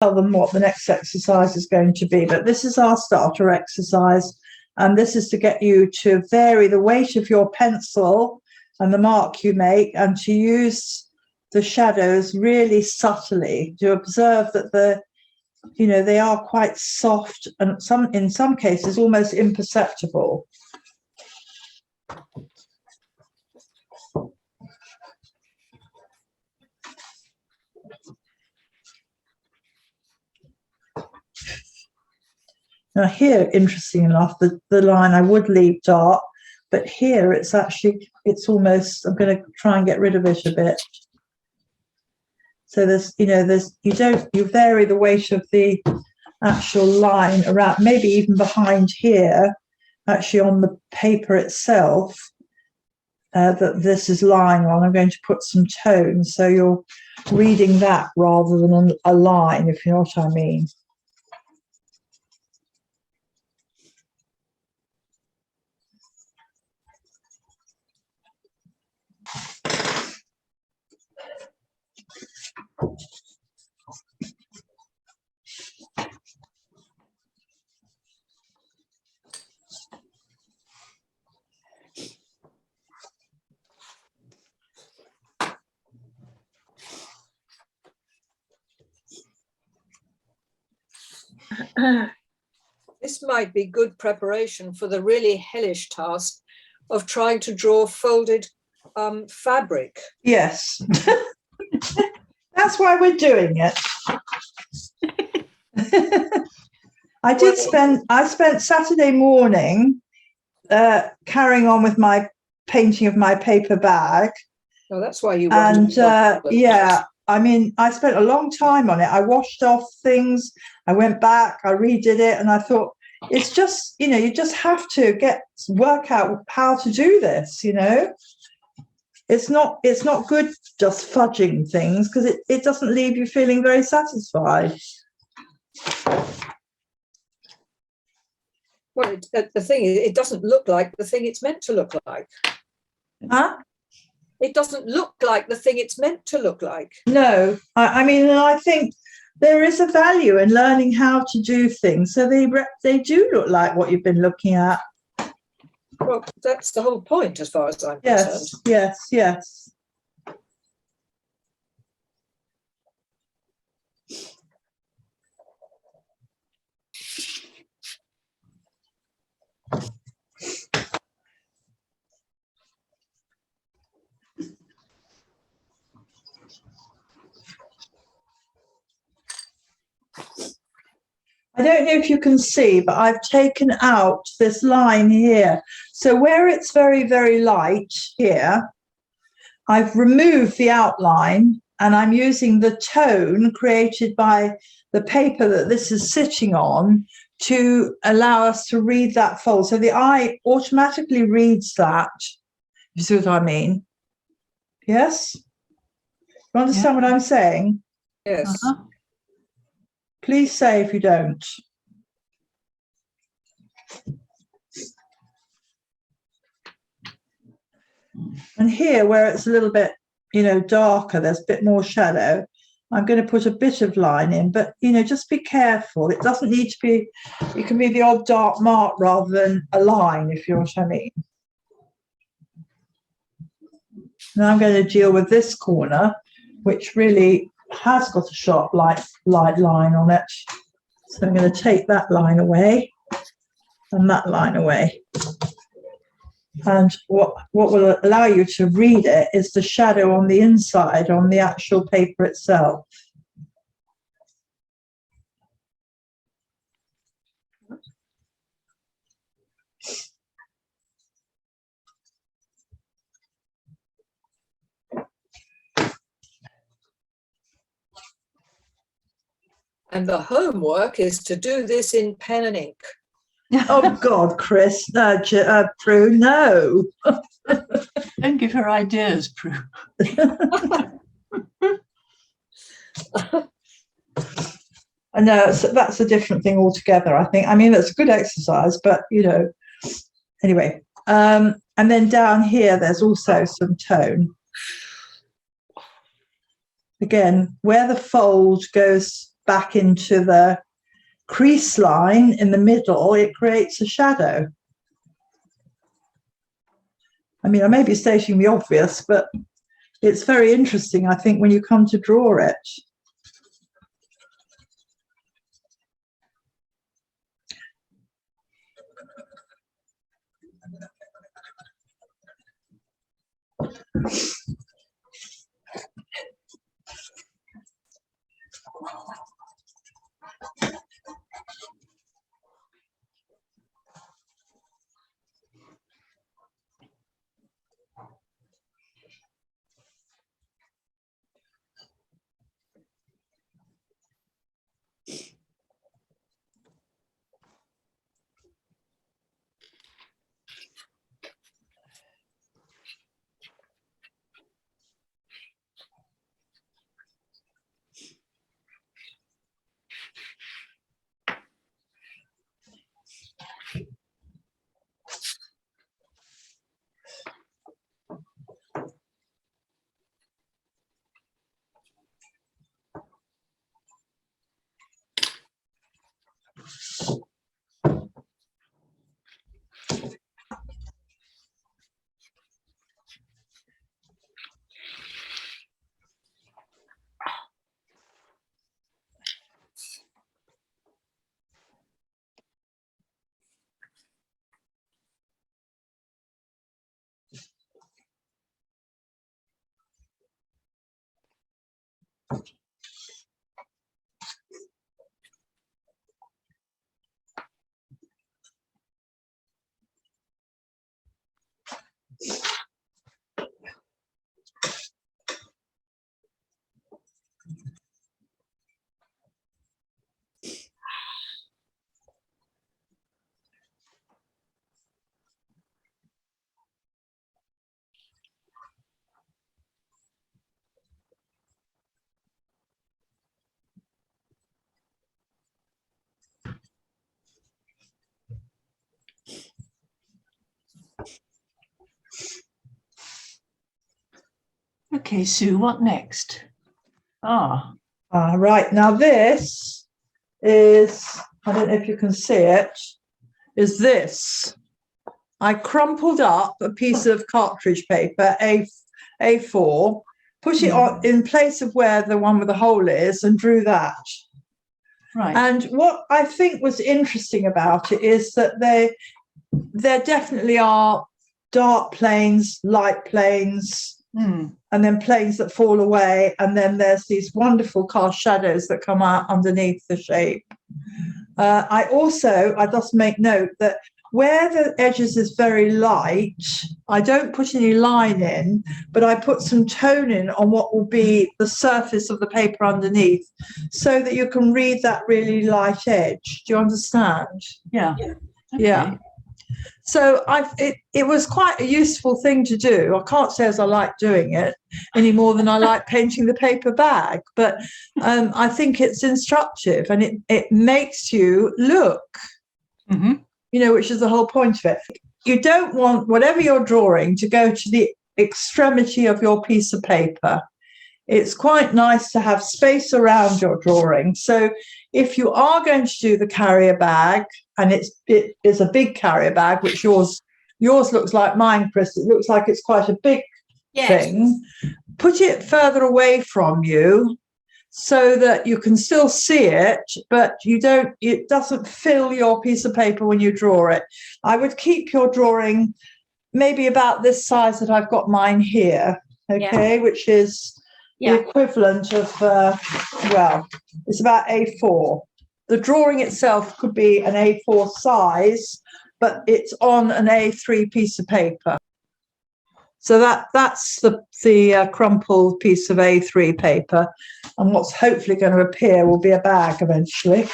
tell them what the next exercise is going to be, but this is our starter exercise, and this is to get you to vary the weight of your pencil and the mark you make, and to use the shadows really subtly, to observe that they are quite soft and in some cases almost imperceptible. Now here, interesting enough, the line I would leave dark, but here it's almost, I'm going to try and get rid of it a bit. So you vary the weight of the actual line around, maybe even behind here, actually on the paper itself, that this is lying on. I'm going to put some tone, so you're reading that rather than a line, if you know what I mean. This might be good preparation for the really hellish task of trying to draw folded fabric. Yes. That's why we're doing it. I spent Saturday morning carrying on with my painting of my paper bag. Oh, that's why you wanted to. Yeah, I mean, I spent a long time on it. I washed off things. I went back, I redid it, and I thought, it's just, you just have to work out how to do this, It's not good just fudging things, because it doesn't leave you feeling very satisfied. Well, the thing is, it doesn't look like the thing it's meant to look like. Huh? It doesn't look like the thing it's meant to look like. No, I mean, I think there is a value in learning how to do things, so they do look like what you've been looking at. Well, that's the whole point, as far as I'm concerned. Yes. I don't know if you can see, but I've taken out this line here. So where it's very, very light here, I've removed the outline, and I'm using the tone created by the paper that this is sitting on to allow us to read that fold. So the eye automatically reads that. You see what I mean? Yes? You understand what I'm saying? Yes. Uh-huh. Please say if you don't. And here, where it's a little bit, darker, there's a bit more shadow, I'm going to put a bit of line in, but, just be careful. It doesn't need to be, it can be the odd dark mark rather than a line, if you know what I mean. Now I'm going to deal with this corner, which really has got a sharp light line on it. So I'm going to take that line away and that line away. And what will allow you to read it is the shadow on the inside, on the actual paper itself. And the homework is to do this in pen and ink. Oh, God, Chris, Prue, no. Don't give her ideas, Prue. I know that's a different thing altogether, I think. I mean, it's a good exercise, but, anyway. And then down here, there's also some tone. Again, where the fold goes back into the crease line in the middle, it creates a shadow. I mean, I may be stating the obvious, but it's very interesting, I think, when you come to draw it. Okay, Sue, what next? Right, now this is, I don't know if you can see it, is this. I crumpled up a piece of cartridge paper, A4, put it on in place of where the one with the hole is, and drew that. Right. And what I think was interesting about it is that there definitely are dark planes, light planes, and then planes that fall away, and then there's these wonderful cast shadows that come out underneath the shape. I just make note that where the edges is very light, I don't put any line in, but I put some tone in on what will be the surface of the paper underneath, so that you can read that really light edge. Do you understand? Yeah. Okay. Yeah. So it was quite a useful thing to do. I can't say as I like doing it any more than I like painting the paper bag, but I think it's instructive, and it makes you look, which is the whole point of it. You don't want whatever you're drawing to go to the extremity of your piece of paper. It's quite nice to have space around your drawing. So if you are going to do the carrier bag, and it is a big carrier bag, which yours looks like mine, Chris, it looks like it's quite a big thing, put it further away from you so that you can still see it, but it doesn't fill your piece of paper when you draw it. I would keep your drawing maybe about this size that I've got mine here, okay, which is the equivalent of, it's about A4. The drawing itself could be an A4 size, but it's on an A3 piece of paper. So that's the crumpled piece of A3 paper, and what's hopefully going to appear will be a bag eventually.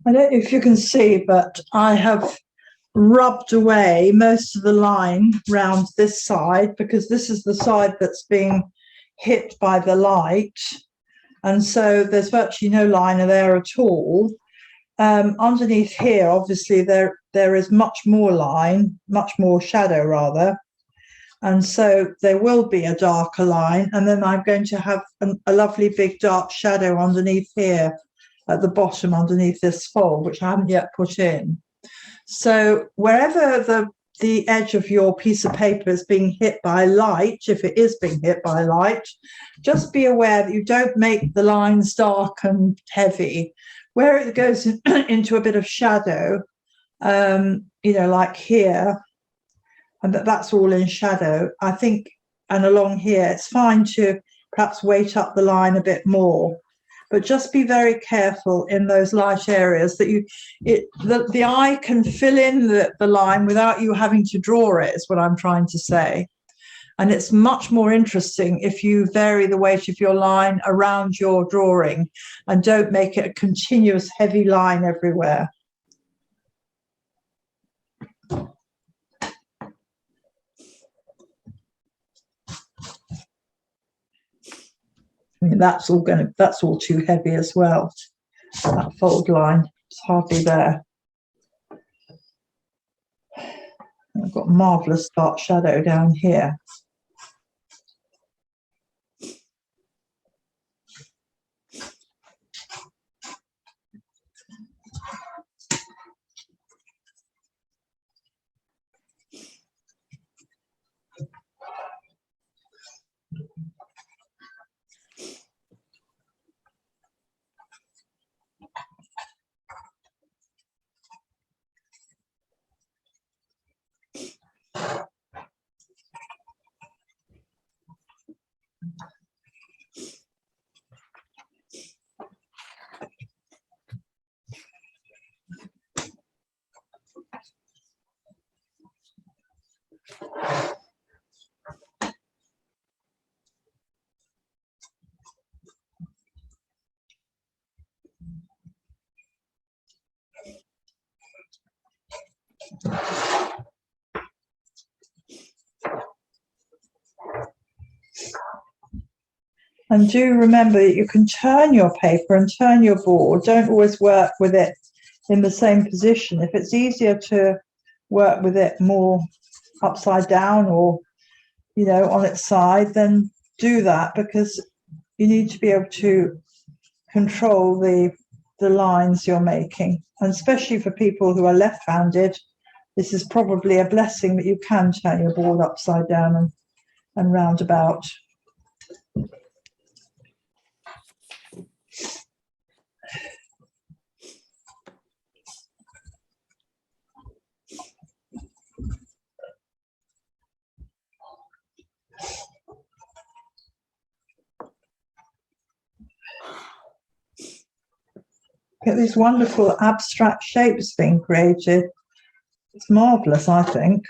I don't know if you can see, but I have rubbed away most of the line round this side, because this is the side that's being hit by the light. And so there's virtually no liner there at all. Underneath here, obviously, there is much more line, much more shadow rather. And so there will be a darker line. And then I'm going to have a lovely big dark shadow underneath here at the bottom, underneath this fold, which I haven't yet put in. So wherever the edge of your piece of paper is being hit by light, if it is being hit by light, just be aware that you don't make the lines dark and heavy. Where it goes into a bit of shadow, like here, and that's all in shadow, I think, and along here, it's fine to perhaps weight up the line a bit more. But just be very careful in those light areas that the eye can fill in the line without you having to draw it, is what I'm trying to say. And it's much more interesting if you vary the weight of your line around your drawing and don't make it a continuous heavy line everywhere. I mean, that's all too heavy as well. That fold line is hardly there. I've got marvelous dark shadow down here. And do remember that you can turn your paper and turn your board. Don't always work with it in the same position. If it's easier to work with it more upside down or, you know, on its side, then do that, because you need to be able to control the lines you're making. And especially for people who are left-handed, this is probably a blessing that you can turn your board upside down and round about. Get these wonderful abstract shapes being created. It's marvellous, I think.